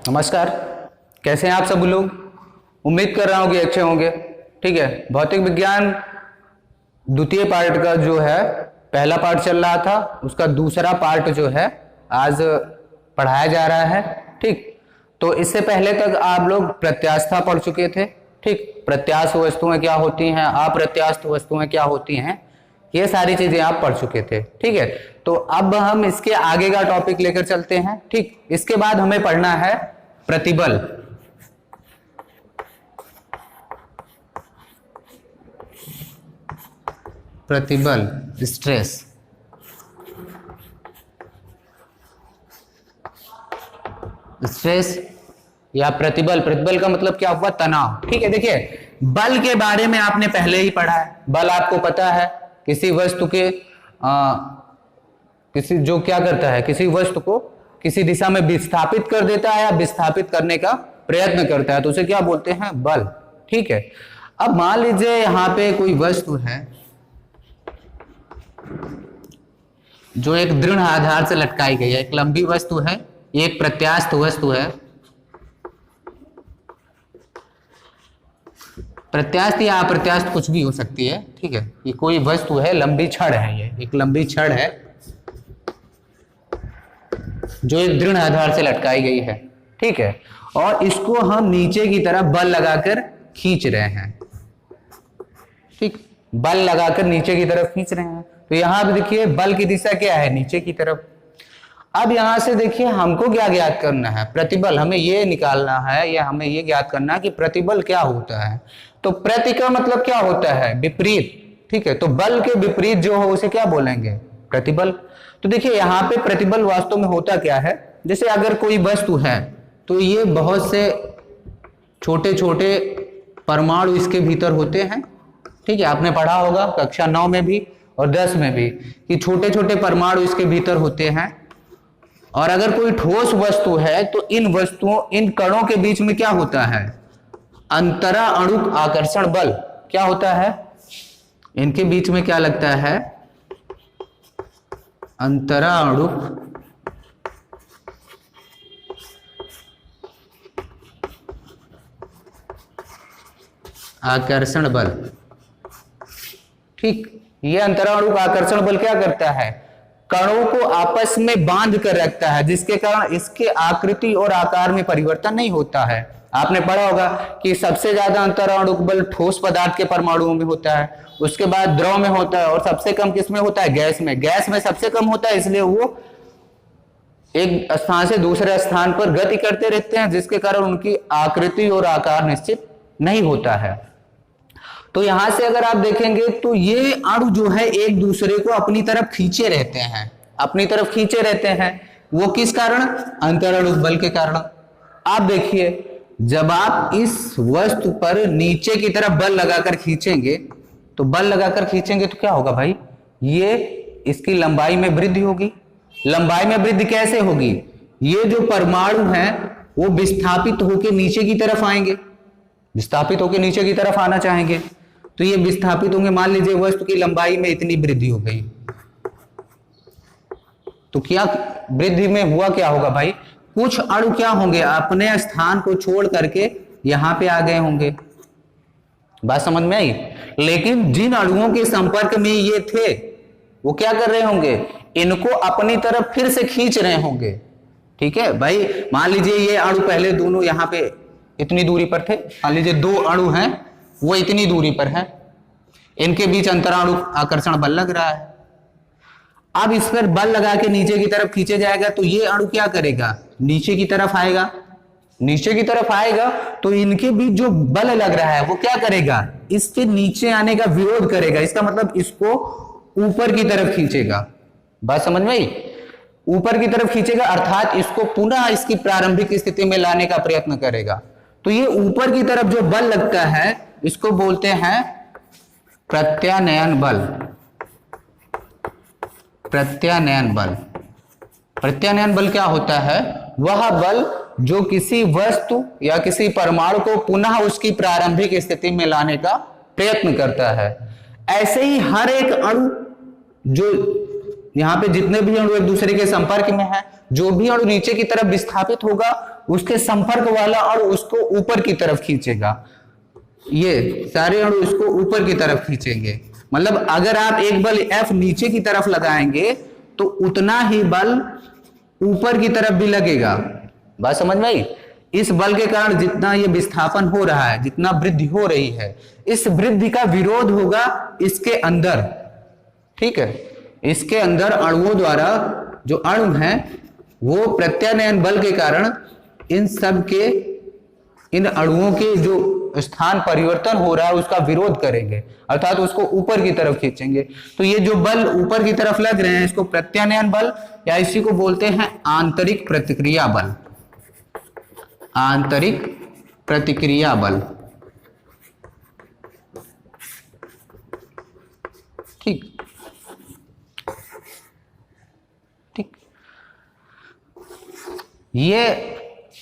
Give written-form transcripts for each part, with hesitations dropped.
नमस्कार। कैसे हैं आप सब लोग? उम्मीद कर रहा हूँ कि अच्छे होंगे। ठीक है, भौतिक विज्ञान द्वितीय पार्ट का जो है पहला पार्ट चल रहा था, उसका दूसरा पार्ट जो है आज पढ़ाया जा रहा है। ठीक, तो इससे पहले तक आप लोग प्रत्यास्थता पढ़ चुके थे। ठीक, प्रत्यास्थ वस्तुएं क्या होती हैं, अप्रत्यास्थ वस्तुएं क्या होती हैं, ये सारी चीजें आप पढ़ चुके थे। ठीक है, तो अब हम इसके आगे का टॉपिक लेकर चलते हैं। ठीक, इसके बाद हमें पढ़ना है प्रतिबल। प्रतिबल, स्ट्रेस। स्ट्रेस या प्रतिबल, प्रतिबल का मतलब क्या हुआ? तनाव। ठीक है, देखिए बल के बारे में आपने पहले ही पढ़ा है। बल आपको पता है किसी वस्तु के किसी जो क्या करता है, किसी वस्तु को किसी दिशा में विस्थापित कर देता है या विस्थापित करने का प्रयत्न करता है, तो उसे क्या बोलते हैं? बल। ठीक है, अब मान लीजिए यहां पे कोई वस्तु है जो एक दृढ़ आधार से लटकाई गई है, एक लंबी वस्तु है, एक प्रत्यास्थ वस्तु है। प्रत्यास्थ या अप्रत्यास्थ कुछ भी हो सकती है। ठीक है, ये कोई वस्तु है, लंबी छड़ है, ये एक लंबी छड़ है जो एक दृढ़ आधार से लटकाई गई है। ठीक है, और इसको हम नीचे की तरफ बल लगाकर खींच रहे हैं। ठीक, बल लगाकर नीचे की तरफ खींच रहे हैं, तो यहां पे देखिए बल की दिशा क्या है? नीचे की तरफ। अब यहां से देखिए हमको क्या ज्ञात करना है? प्रतिबल। हमें ये निकालना है या हमें ये ज्ञात करना है कि प्रतिबल क्या होता है। तो प्रति का मतलब क्या होता है? विपरीत। ठीक है, तो बल के विपरीत जो हो उसे क्या बोलेंगे? प्रतिबल। तो देखिए यहाँ पे प्रतिबल वास्तव में होता क्या है, जैसे अगर कोई वस्तु है तो ये बहुत से छोटे छोटे परमाणु इसके भीतर होते हैं। ठीक है, आपने पढ़ा होगा कक्षा 9 में भी और 10 में भी कि छोटे छोटे परमाणु इसके भीतर होते हैं। और अगर कोई ठोस वस्तु है तो इन वस्तुओं, इन कणों के बीच में क्या होता है? अंतरा अणुक आकर्षण बल। क्या होता है? इनके बीच में क्या लगता है? अंतरा अणुक आकर्षण बल। ठीक, ये अंतराणुक आकर्षण बल क्या करता है? कणों को आपस में बांध कर रखता है, जिसके कारण इसके आकृति और आकार में परिवर्तन नहीं होता है। आपने पढ़ा होगा कि सबसे ज्यादा अंतराणुक बल ठोस पदार्थ के परमाणुओं में होता है, उसके बाद द्रव में होता है, और सबसे कम किसमें होता है? गैस में। गैस में सबसे कम होता है, इसलिए वो एक स्थान से दूसरे स्थान पर गति करते रहते हैं, जिसके कारण उनकी आकृति और आकार निश्चित नहीं होता है। तो यहां से अगर आप देखेंगे तो ये अणु जो है एक दूसरे को अपनी तरफ खींचे रहते हैं, अपनी तरफ खींचे रहते हैं। वो किस कारण? अंतराणुक बल के कारण। आप देखिए जब आप इस वस्तु पर नीचे की तरफ बल लगाकर खींचेंगे, तो बल लगाकर खींचेंगे तो क्या होगा भाई? ये इसकी लंबाई में वृद्धि होगी। लंबाई में वृद्धि कैसे होगी? ये जो परमाणु हैं वो विस्थापित होकर नीचे की तरफ आएंगे, विस्थापित होकर नीचे की तरफ आना चाहेंगे, तो ये विस्थापित होंगे। मान लीजिए वस्तु की लंबाई में इतनी वृद्धि हो गई, तो क्या वृद्धि में हुआ क्या होगा भाई? कुछ अणु क्या होंगे? अपने स्थान को छोड़ करके यहां पे आ गए होंगे। बात समझ में आई? लेकिन जिन अणुओं के संपर्क में ये थे वो क्या कर रहे होंगे? इनको अपनी तरफ फिर से खींच रहे होंगे। ठीक है भाई, मान लीजिए ये अणु पहले दोनों यहां पे इतनी दूरी पर थे, मान लीजिए दो अणु हैं वो इतनी दूरी पर है, इनके बीच अंतराणुक आकर्षण बल लग रहा है। अब इस पर बल लगा के नीचे की तरफ खींचे जाएगा, तो ये अणु क्या करेगा? नीचे की तरफ आएगा। नीचे की तरफ आएगा तो इनके बीच जो बल लग रहा है वो क्या करेगा? इसके नीचे आने का विरोध करेगा। इसका मतलब इसको ऊपर की तरफ खींचेगा। बात समझ में आई? ऊपर की तरफ खींचेगा, अर्थात इसको पुनः इसकी प्रारंभिक स्थिति में लाने का प्रयत्न करेगा। तो ये ऊपर की तरफ जो बल लगता है इसको बोलते हैं प्रत्यानयन बल। प्रत्यानयन बल। प्रत्यानयन बल क्या होता है? वह बल जो किसी वस्तु या किसी परमाणु को पुनः उसकी प्रारंभिक स्थिति में लाने का प्रयत्न करता है। ऐसे ही हर एक अणु, जो यहाँ पे जितने भी अणु एक दूसरे के संपर्क में है, जो भी अणु नीचे की तरफ विस्थापित होगा उसके संपर्क वाला अणु उसको ऊपर की तरफ खींचेगा। ये सारे अणु इसको ऊपर की तरफ खींचेंगे। मतलब अगर आप एक बल F नीचे की तरफ लगाएंगे तो उतना ही बल ऊपर की तरफ भी लगेगा। बात समझ में आई? इस बल के कारण जितना ये विस्थापन हो रहा है, जितना वृद्धि हो रही है, इस वृद्धि का विरोध होगा इसके अंदर। ठीक है, इसके अंदर अणुओं द्वारा, जो अणु हैं वो प्रत्यानयन बल के कारण इन सब के, इन अणुओं के जो स्थान परिवर्तन हो रहा है उसका विरोध करेंगे, अर्थात उसको ऊपर की तरफ खींचेंगे। तो ये जो बल ऊपर की तरफ लग रहे हैं इसको प्रत्यानयन बल, या इसी को बोलते हैं आंतरिक प्रतिक्रिया बल। आंतरिक प्रतिक्रिया बल। ठीक ठीक। ये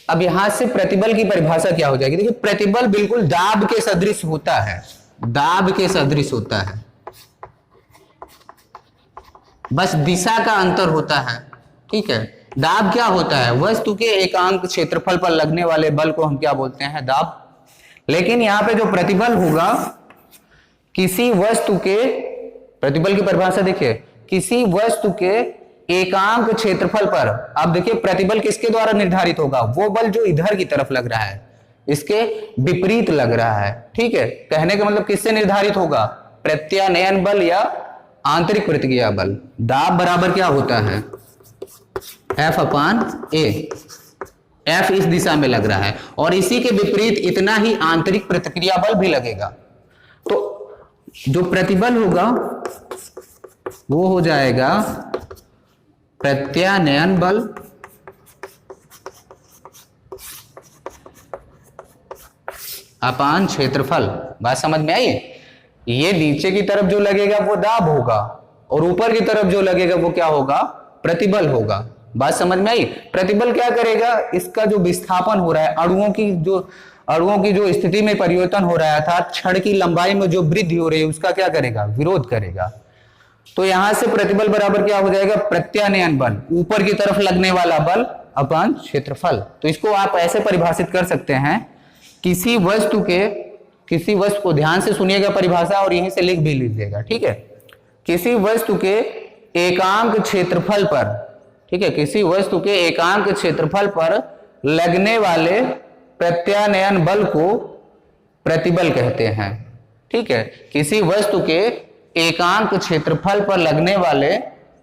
अब यहां से प्रतिबल की परिभाषा क्या हो जाएगी? देखिए, प्रतिबल बिल्कुल दाब के सदृश होता है, दाब के सदृश होता है, बस दिशा का अंतर होता है। ठीक है, दाब क्या होता है? वस्तु के एकांक क्षेत्रफल पर लगने वाले बल को हम क्या बोलते हैं? दाब। लेकिन यहां पे जो प्रतिबल होगा, किसी वस्तु के, प्रतिबल की परिभाषा देखिए, किसी वस्तु के एकांक क्षेत्रफल पर, अब देखिए प्रतिबल किसके द्वारा निर्धारित होगा? वो बल जो इधर की तरफ लग रहा है, इसके विपरीत लग रहा है। ठीक है, कहने का मतलब किससे निर्धारित होगा? प्रत्यानयन बल या आंतरिक प्रतिक्रिया बल। दाब बराबर क्या होता है? F upon A। F इस दिशा में लग रहा है और इसी के विपरीत इतना ही आंतरिक प्रतिक्रिया बल भी लगेगा। तो जो प्रतिबल होगा वो हो जाएगा प्रत्यानयन बल अपान क्षेत्रफल। बात समझ में आई? ये नीचे की तरफ जो लगेगा वो दाब होगा और ऊपर की तरफ जो लगेगा वो क्या होगा? प्रतिबल होगा। बात समझ में आई? प्रतिबल क्या करेगा? इसका जो विस्थापन हो रहा है, अणुओं की जो स्थिति में परिवर्तन हो रहा था, छड़ की लंबाई में जो वृद्धि हो रही है उसका क्या करेगा? विरोध करेगा। तो यहां से प्रतिबल बराबर क्या हो जाएगा? प्रत्यानयन बल, ऊपर की तरफ लगने वाला बल अपान क्षेत्रफल। तो इसको आप ऐसे परिभाषित कर सकते हैं, किसी वस्तु को ध्यान से सुनिएगा परिभाषा और यहीं से लिख भी लीजिएगा। ठीक है, किसी वस्तु के एकांक क्षेत्रफल पर, ठीक है, किसी वस्तु के एकांक क्षेत्रफल पर लगने वाले प्रत्यानयन बल को प्रतिबल कहते हैं। ठीक है, किसी वस्तु के एकांक क्षेत्रफल पर लगने वाले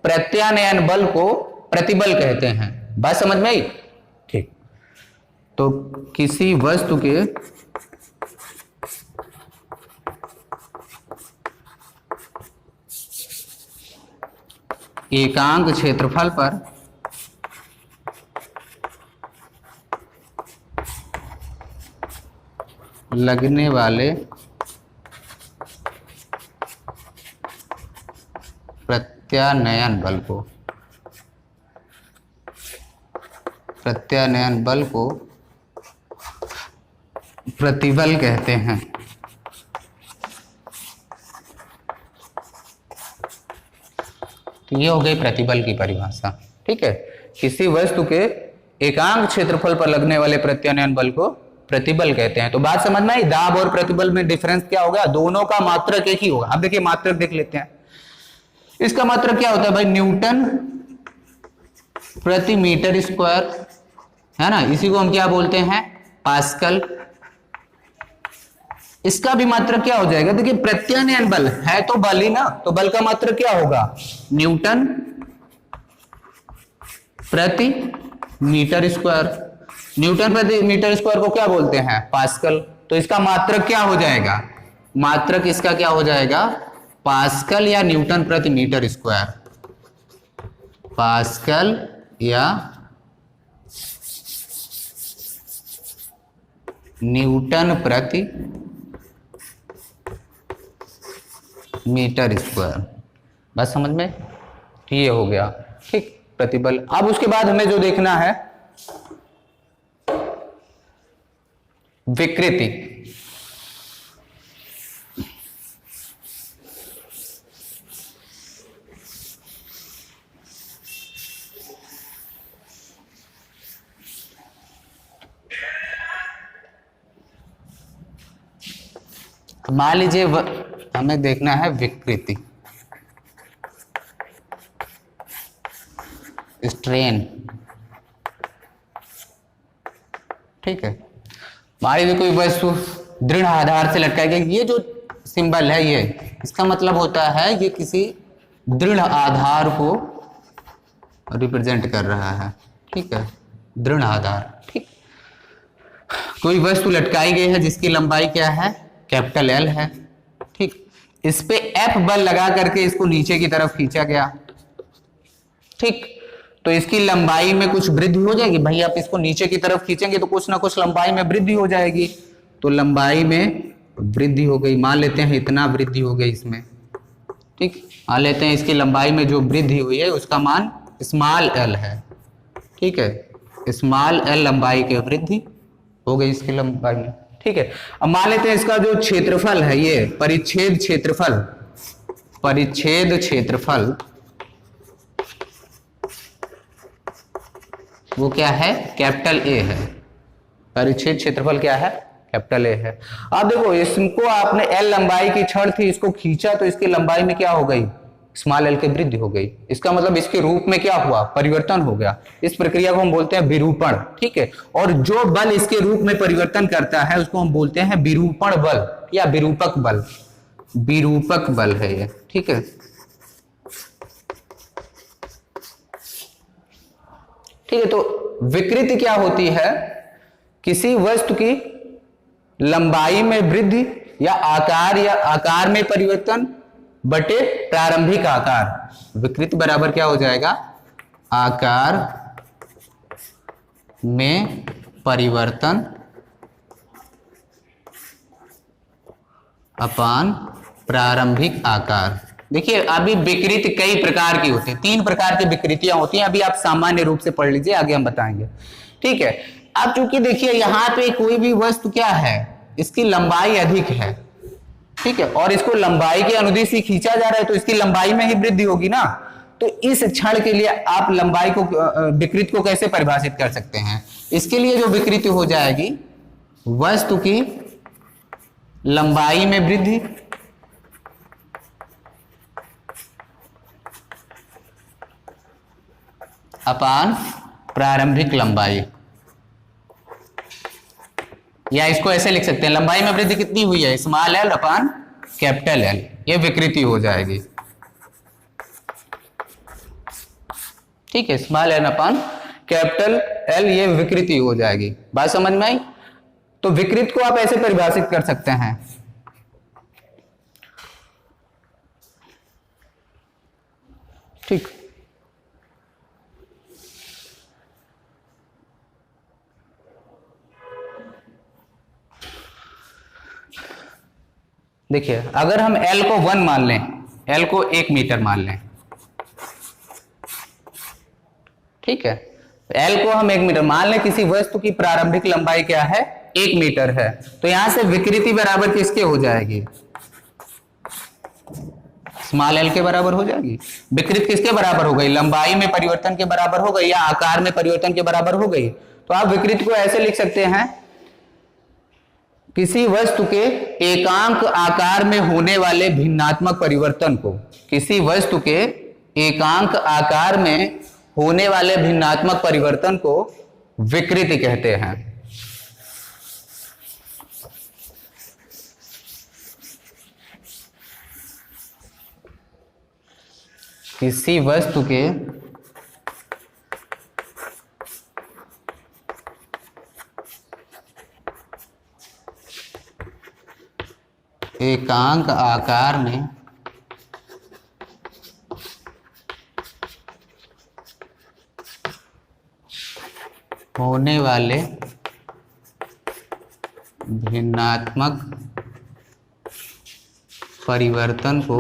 प्रत्यानयन बल को प्रतिबल कहते हैं। बात समझ में आई? ठीक, तो किसी वस्तु के एकांक क्षेत्रफल पर लगने वाले प्रत्यानयन बल को प्रतिबल कहते हैं। तो ये हो गई प्रतिबल की परिभाषा। ठीक है, किसी वस्तु के एकांक क्षेत्रफल पर लगने वाले प्रत्यानयन बल को प्रतिबल कहते हैं। तो बात समझ में आई? दाब और प्रतिबल में डिफरेंस क्या होगा? दोनों का मात्रक एक ही होगा। अब देखिए मात्रक देख लेते हैं। इसका मात्रक क्या होता है भाई? न्यूटन प्रति मीटर स्क्वायर, है ना? इसी को हम क्या बोलते हैं? पास्कल। इसका भी मात्रक क्या हो जाएगा? देखिए प्रत्यानयन बल है तो बल ही ना, तो बल का मात्रक क्या होगा? न्यूटन प्रति मीटर स्क्वायर। न्यूटन प्रति मीटर स्क्वायर को क्या बोलते हैं? पास्कल। तो इसका मात्रक क्या हो जाएगा? मात्रक इसका क्या हो जाएगा? पास्कल या न्यूटन प्रति मीटर स्क्वायर। पास्कल या न्यूटन प्रति मीटर स्क्वायर। बस समझ में? ये हो गया। ठीक, प्रतिबल। अब उसके बाद हमें जो देखना है विकृति। तो मान लीजिए हमें देखना है विकृति, स्ट्रेन, ठीक है। मान लीजिए कोई वस्तु दृढ़ आधार से लटकाई गई, ये जो सिंबल है ये इसका मतलब होता है ये किसी दृढ़ आधार को रिप्रेजेंट कर रहा है, ठीक है, दृढ़ आधार, ठीक। कोई वस्तु लटकाई गई है जिसकी लंबाई क्या है, कैपिटल एल है, ठीक। इस पे एफ बल लगा करके इसको नीचे की तरफ खींचा गया, ठीक। तो इसकी लंबाई में कुछ वृद्धि हो जाएगी, भाई आप इसको नीचे की तरफ खींचेंगे तो कुछ ना कुछ लंबाई में वृद्धि हो जाएगी, तो लंबाई में वृद्धि हो गई, मान लेते हैं इतना वृद्धि हो गई इसमें, ठीक। मान लेते हैं इसकी लंबाई में जो वृद्धि हुई है उसका मान स्मॉल एल है, ठीक है, स्मॉल एल लंबाई की वृद्धि हो गई इसकी लंबाई में, ठीक है। अब मान लेते हैं इसका जो क्षेत्रफल है, ये परिच्छेद क्षेत्रफल, परिच्छेद क्षेत्रफल वो क्या है, कैपिटल ए है। परिच्छेद क्षेत्रफल क्या है, कैपिटल ए है। अब देखो इसको आपने एल लंबाई की छड़ थी, इसको खींचा तो इसकी लंबाई में क्या हो गई, स्मॉल एल की वृद्धि हो गई। इसका मतलब इसके रूप में क्या हुआ, परिवर्तन हो गया। इस प्रक्रिया को हम बोलते हैं विरूपण, ठीक है। और जो बल इसके रूप में परिवर्तन करता है उसको हम बोलते हैं विरूपण बल या विरूपक बल, विरूपक बल है ये, ठीक है। ठीक है, तो विकृति क्या होती है, किसी वस्तु की लंबाई में वृद्धि या आकार में परिवर्तन बटे प्रारंभिक आकार। विकृति बराबर क्या हो जाएगा, आकार में परिवर्तन अपान प्रारंभिक आकार। देखिए अभी विकृति कई प्रकार की होती है, 3 प्रकार की विकृतियां होती हैं, अभी आप सामान्य रूप से पढ़ लीजिए, आगे हम बताएंगे, ठीक है। अब चूंकि देखिए यहां पे कोई भी वस्तु क्या है, इसकी लंबाई अधिक है, ठीक है, और इसको लंबाई के अनुदिश ही खींचा जा रहा है तो इसकी लंबाई में ही वृद्धि होगी ना। तो इस क्षण के लिए आप लंबाई को, विकृति को कैसे परिभाषित कर सकते हैं, इसके लिए जो विकृति हो जाएगी, वस्तु की लंबाई में वृद्धि अपान प्रारंभिक लंबाई, या इसको ऐसे लिख सकते हैं, लंबाई में वृद्धि कितनी हुई है, स्मॉल एल अपान कैपिटल एल, ये विकृति हो जाएगी, ठीक है, स्मॉल एल अपान कैपिटल एल, ये विकृति हो जाएगी। बात समझ में आई। तो विकृति को आप ऐसे परिभाषित कर सकते हैं, ठीक। देखिए अगर हम L को 1 मान लें, L को 1 मीटर मान लें, ठीक है, L को हम 1 मीटर मान लें, किसी वस्तु की प्रारंभिक लंबाई क्या है, 1 मीटर है, तो यहां से विकृति बराबर किसके हो जाएगी, स्मॉल एल के बराबर हो जाएगी। विकृति किसके बराबर हो गई, लंबाई में परिवर्तन के बराबर हो गई या आकार में परिवर्तन के बराबर हो गई। तो आप विकृति को ऐसे लिख सकते हैं, किसी वस्तु के एकांक आकार में होने वाले भिन्नात्मक परिवर्तन को, किसी वस्तु के एकांक आकार में होने वाले भिन्नात्मक परिवर्तन को विकृति कहते हैं। किसी वस्तु के एकांक आकार में होने वाले भिन्नात्मक परिवर्तन को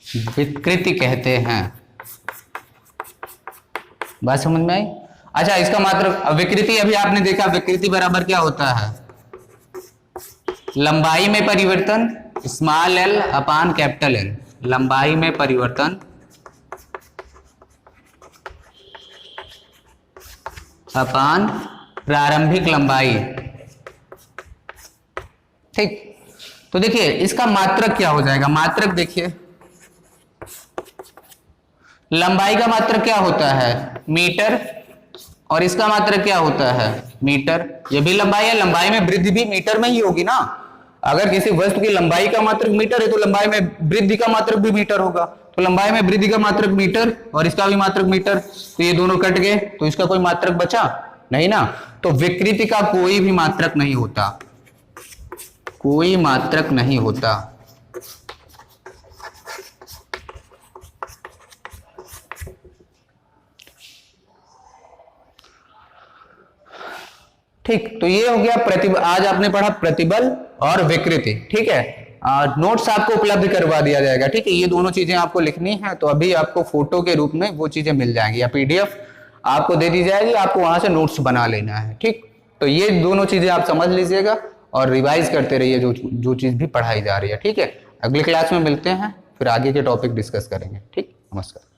विकृति कहते हैं। बात समझ में आई। अच्छा, इसका मात्र विकृति अभी आपने देखा, विकृति बराबर क्या होता है, लंबाई में परिवर्तन स्मॉल एल अपान कैपिटल एल, लंबाई में परिवर्तन अपान प्रारंभिक लंबाई। ठीक, तो देखिए इसका मात्रक क्या हो जाएगा, मात्रक देखिए लंबाई का मात्रक क्या होता है मीटर, और इसका मात्रक क्या होता है मीटर। ये भी लंबाई है, लंबाई में वृद्धि भी मीटर में ही होगी ना। अगर किसी वस्तु की लंबाई का मात्रक मीटर है तो लंबाई में वृद्धि का मात्रक भी मीटर होगा। तो लंबाई में वृद्धि का मात्रक मीटर और इसका भी मात्रक मीटर, तो ये दोनों कट गए, तो इसका कोई मात्रक बचा नहीं ना। तो विकृति का कोई भी मात्रक नहीं होता, कोई मात्रक नहीं होता। ठीक, तो ये हो गया प्रतिबल। आज आपने पढ़ा प्रतिबल और विकृति। ठीक है, नोट्स आपको उपलब्ध करवा दिया जाएगा। ठीक है, ये दोनों चीजें आपको लिखनी है, तो अभी आपको फोटो के रूप में वो चीजें मिल जाएंगी या पीडीएफ आपको दे दी जाएगी, आपको वहां से नोट्स बना लेना है। ठीक, तो ये दोनों चीजें आप समझ लीजिएगा और रिवाइज करते रहिए जो चीज भी पढ़ाई जा रही है। ठीक है, अगली क्लास में मिलते हैं, फिर आगे के टॉपिक डिस्कस करेंगे। ठीक, नमस्कार।